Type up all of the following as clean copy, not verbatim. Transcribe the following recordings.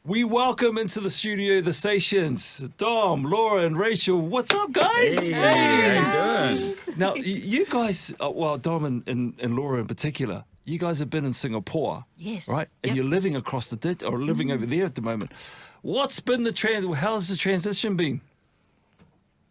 We welcome into the studio the Sations, Dom, Laura, and Rachel. What's up, guys? Hey, how you doing? Now, you guys, well, Dom and Laura in particular, you guys have been in Singapore, Yes. right? And you're living across or living over there at the moment. What's been how's the transition been?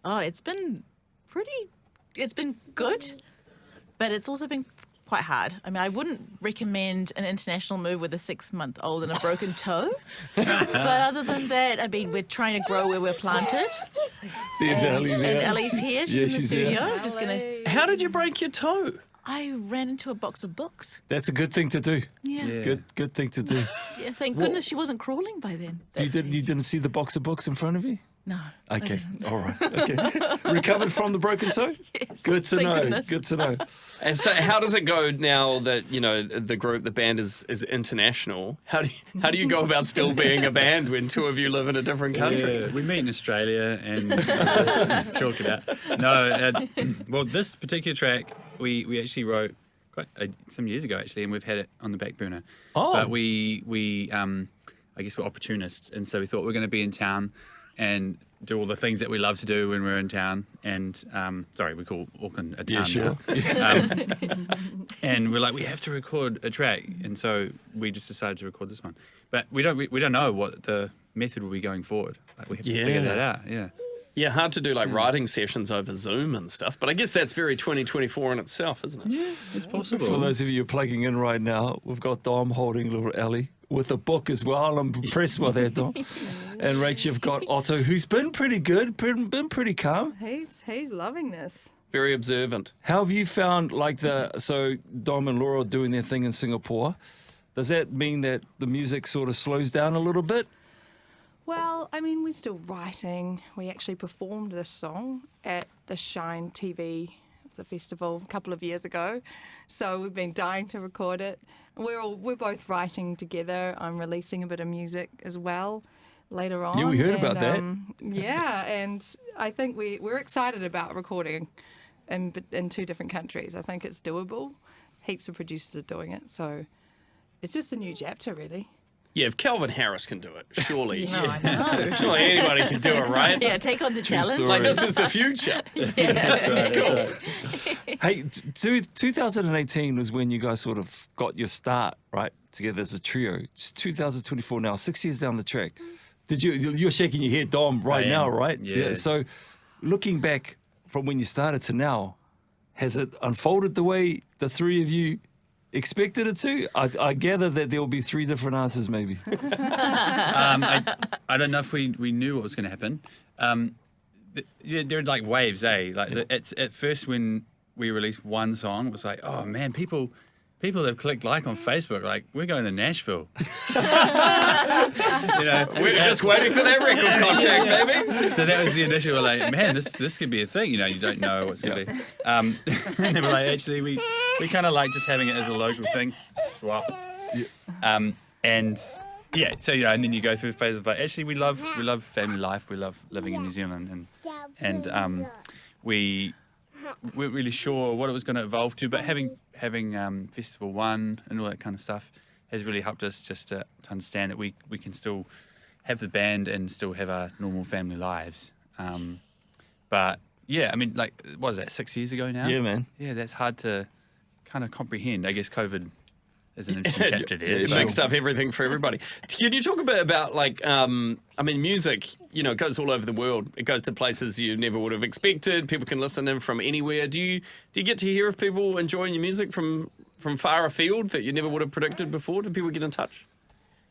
Oh, it's been good, but it's also been quite hard. I mean, I wouldn't recommend an international move with a 6-month-old and a broken toe. But other than that, I mean, we're trying to grow where we're planted. There's Ellie there. And Ellie's here. She's Yeah, in the she's studio. here. I'm just gonna. How did you break your toe? I ran into a box of books. That's a good thing to do. Yeah. Good thing to do. Yeah, thank goodness she wasn't crawling by then. You didn't see the box of books in front of you? No. Okay, all right. Okay, recovered from the broken toe. Yes, Good to thank know. goodness. Good to know. And so, how does it go now that the band is international? How do you go about still being a band when two of you live in a different country? Yeah, we meet in Australia and chalk it out. No, well, this particular track we actually wrote quite some years ago actually, and we've had it on the back burner. Oh. But we I guess we're opportunists, and so we thought we're going to be in town and do all the things that we love to do when we're in town. And sorry, we call Auckland a town Yeah, sure. now. And we're like, we have to record a track, and so we just decided to record this one. But we don't know what the method will be going forward. Like, we have to figure that out. Yeah. Yeah, hard to do like writing sessions over Zoom and stuff. But I guess that's very 2024 in itself, isn't it? Yeah, it's possible. For those of you plugging in right now, we've got Dom holding little Ellie with a book as well. I'm impressed by that, Dom. And Rach, you've got Otto, who's been pretty good, been pretty calm. He's loving this. Very observant. How have you found, so Dom and Laura are doing their thing in Singapore. Does that mean that the music sort of slows down a little bit? Well, I mean, we're still writing. We actually performed this song at the Shine TV, the festival, a couple of years ago. So we've been dying to record it. We're both writing together. I'm releasing a bit of music as well later on. Yeah, we heard about that. Yeah, and I think we're excited about recording in two different countries. I think it's doable. Heaps of producers are doing it, so it's just a new chapter, really. Yeah, if Calvin Harris can do it, surely. No, I know. Surely anybody can do it, right? Yeah, take on the challenge. story. Like, this is the future. Yeah. Cool. Hey, 2018 was when you guys sort of got your start, right, together as a trio. It's 2024 now, 6 years down the track. You're shaking your head, Dom, right now, right? Yeah. So looking back from when you started to now, has it unfolded the way the three of you expected it to? I gather that there will be three different answers, maybe. I don't know if we knew what was going to happen. They're like waves, eh? Like it's at first when we released one song, it was like, oh man, people have clicked like on Facebook, like we're going to Nashville. We're just waiting for that record contract, baby. So that was the initial. We're like, man, this could be a thing. You don't know what's going to be. And they were like, actually, we kind of like just having it as a local thing. Swap. And yeah, so and then you go through the phase of like, actually, we love family life. We love living in New Zealand, and we weren't really sure what it was going to evolve to, but having Festival 1 and all that kind of stuff has really helped us just to understand that we can still have the band and still have our normal family lives. But yeah, I mean, like, what was that, 6 years ago now? Yeah, man. Yeah, that's hard to kind of comprehend. I guess COVID is an interesting chapter there. It mixed up everything for everybody. Can you talk a bit about, like, I mean, music, it goes all over the world. It goes to places you never would have expected. People can listen in from anywhere. Do you get to hear of people enjoying your music from far afield that you never would have predicted before? Do people get in touch?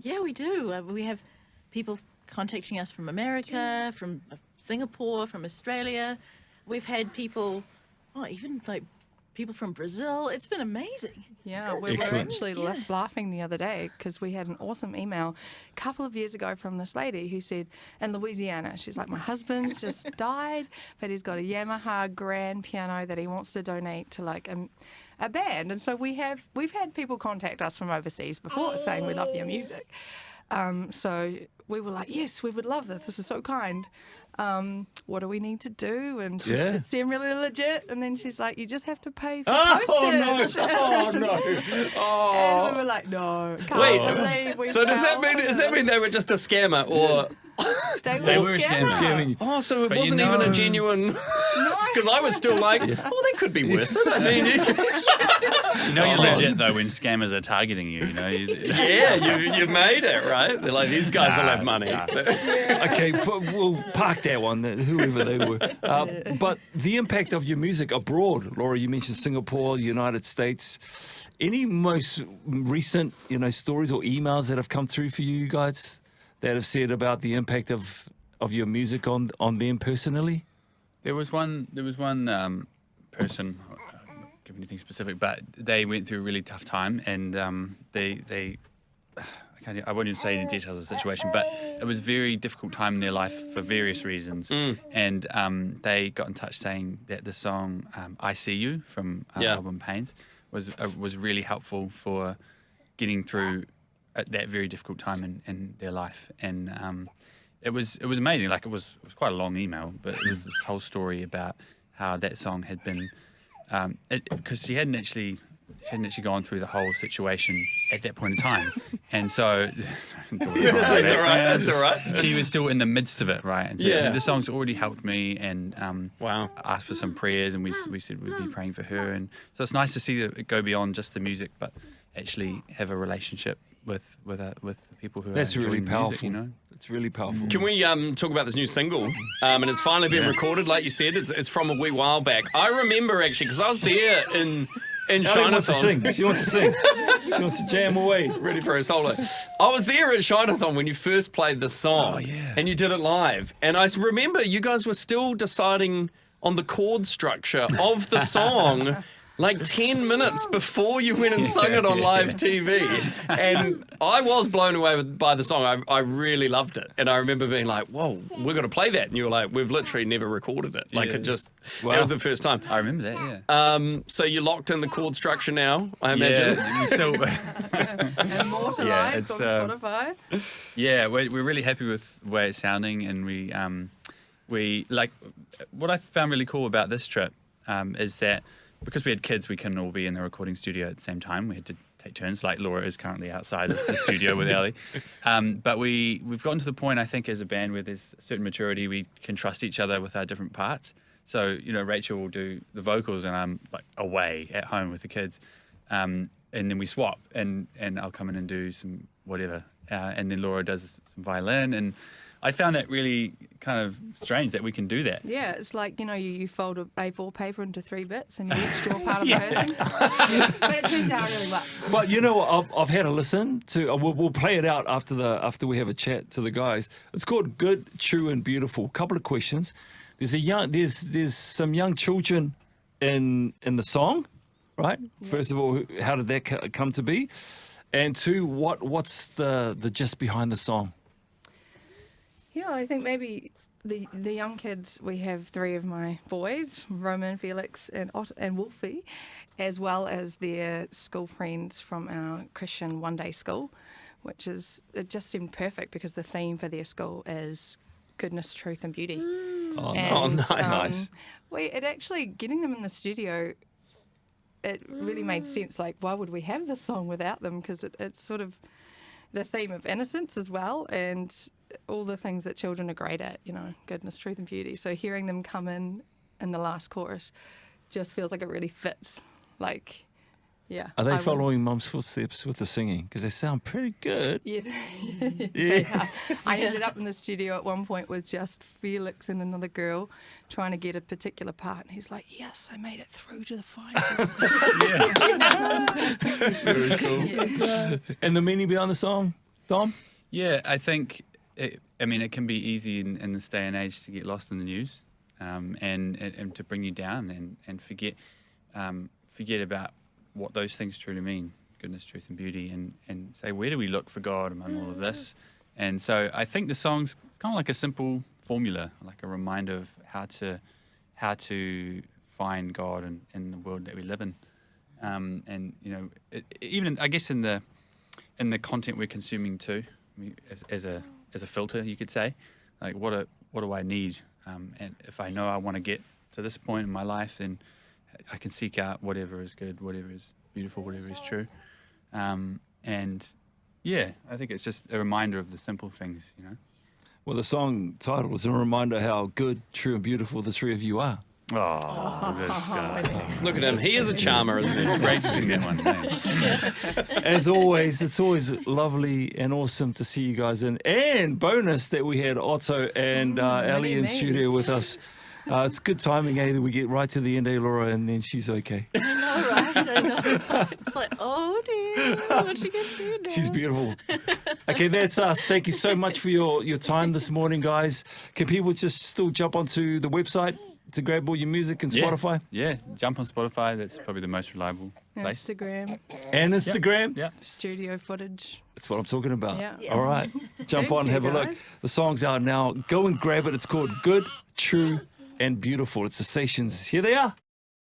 Yeah, we do. We have people contacting us from America, from Singapore, from Australia. We've had people, even like people from Brazil. It's been amazing. Yeah, we were Excellent. actually laughing the other day because we had an awesome email a couple of years ago from this lady who said, in Louisiana, she's like, my husband's just died, but he's got a Yamaha grand piano that he wants to donate to like a band. And so we've had people contact us from overseas before saying we love your music. So we were like, yes, we would love this. This is so kind. What do we need to do? And she Yeah. it seemed really legit. And then she's like, you just have to pay for Oh no! postage. Oh no! And Oh. we were like, no, can't Wait, believe we so does that fell for mean this. they were just a scammer, or They were scammers. Scamming you. oh, so it But you wasn't even a know- genuine? No. Because I was still like, oh, that could be worth it. I mean, You know you're legit though when scammers are targeting you. You know. yeah, you made it, right? They're like, these guys will have money. Okay, but we'll park that one, whoever they were. But the impact of your music abroad, Laura, you mentioned Singapore, United States. Any most recent, stories or emails that have come through for you guys that have said about the impact of your music on them personally? There was one person. I won't give anything specific, but they went through a really tough time, and they I won't even say any details of the situation, but it was a very difficult time in their life for various reasons. And they got in touch saying that the song "I See You" from our album Pains was really helpful for getting through that very difficult time in their life. And it was amazing. Like it was quite a long email, but it was this whole story about how that song had been because she hadn't actually gone through the whole situation at that point in time, and so That's all right. That's all right. she was still in the midst of it, right? And so Yeah. the song's already helped me, and Wow. asked for some prayers, and we said we'd be praying for her, and so it's nice to see that it go beyond just the music, but actually have a relationship with the people who That's are really enjoying the powerful. music, It's really powerful. Can we talk about this new single? And it's finally been recorded, like you said. It's from a wee while back. I remember actually because I was there in Ellie wants to Chinathon. sing. She wants to sing. She wants to jam away. Ready for a solo. I was there at Chinathon when you first played the song. Oh, yeah. And you did it live. And I remember you guys were still deciding on the chord structure of the song like 10 minutes before you went and sung it on live TV. And I was blown away by the song. I really loved it. And I remember being like, whoa, we're going to play that. And you were like, we've literally never recorded it. Like it just, that was the first time. I remember that, yeah. So you locked in the chord structure now, I imagine. Yeah, so Immortalised it's, on Spotify. yeah, we're really happy with the way it's sounding, and we like what I found really cool about this trip is that because we had kids, we couldn't all be in the recording studio at the same time. We had to take turns. Like Laura is currently outside of the studio with Ellie, but we've gotten to the point, I think, as a band where there's a certain maturity. We can trust each other with our different parts. So Rachel will do the vocals, and I'm like away at home with the kids, and then we swap, and I'll come in and do some whatever, and then Laura does some violin, and I found that really kind of strange that we can do that. Yeah, it's like, you fold a A4 paper into 3 bits and you each draw part of the person. But it turns out really well. But I've had a listen to. We'll play it out after we have a chat to the guys. It's called "Good, True, and Beautiful." Couple of questions. There's some young children in the song, right? Yeah. First of all, how did that come to be? And two, what's the gist behind the song? Yeah, I think maybe the young kids, we have 3 of my boys, Roman, Felix, and Wolfie, as well as their school friends from our Christian one-day school, it just seemed perfect because the theme for their school is goodness, truth, and beauty. Nice. It actually, getting them in the studio, it really made sense. Like, why would we have this song without them? Because it's sort of the theme of innocence as well, and all the things that children are great at, goodness, truth, and beauty. So hearing them come in the last chorus just feels like it really fits. Like, yeah. Are they following Mum's footsteps with the singing? Because they sound pretty good. Yeah. Yeah. I ended up in the studio at one point with just Felix and another girl trying to get a particular part, and he's like, "Yes, I made it through to the finals." Very cool. Yeah. And the meaning behind the song, Dom? Yeah, I think, it can be easy in this day and age to get lost in the news and to bring you down and forget about what those things truly mean, goodness, truth, and beauty, and say, where do we look for God among all of this? And so I think the song's kind of like a simple formula, like a reminder of how to find God in the world that we live in. Even I guess in the content we're consuming too, as a filter, you could say. Like, what do I need? And if I know I want to get to this point in my life, then I can seek out whatever is good, whatever is beautiful, whatever is true. And yeah, I think it's just a reminder of the simple things, you know. Well, the song title is a reminder how good, true, and beautiful the three of you are. Oh, this guy. Look at him. He is a charmer, isn't he? Great to sing that one. Hey. As always, it's always lovely and awesome to see you guys. And bonus that we had Otto and Ellie in nice. studio with us. It's good timing, eh? That we get right to the end, eh, Laura, and then she's okay. I know, right? I know. Right? It's like, oh dear, what's she gonna do now? She's beautiful. Okay, that's us. Thank you so much for your time this morning, guys. Can people just still jump onto the website to grab all your music and Spotify? Yeah, jump on Spotify. That's probably the most reliable place. Instagram, And Instagram? Yeah. studio footage. That's what I'm talking about. Yeah. All right. Jump Thank on and you, have a look. guys. The song's out now. Go and grab it. It's called Good, True, and Beautiful. It's the Sations. Here they are.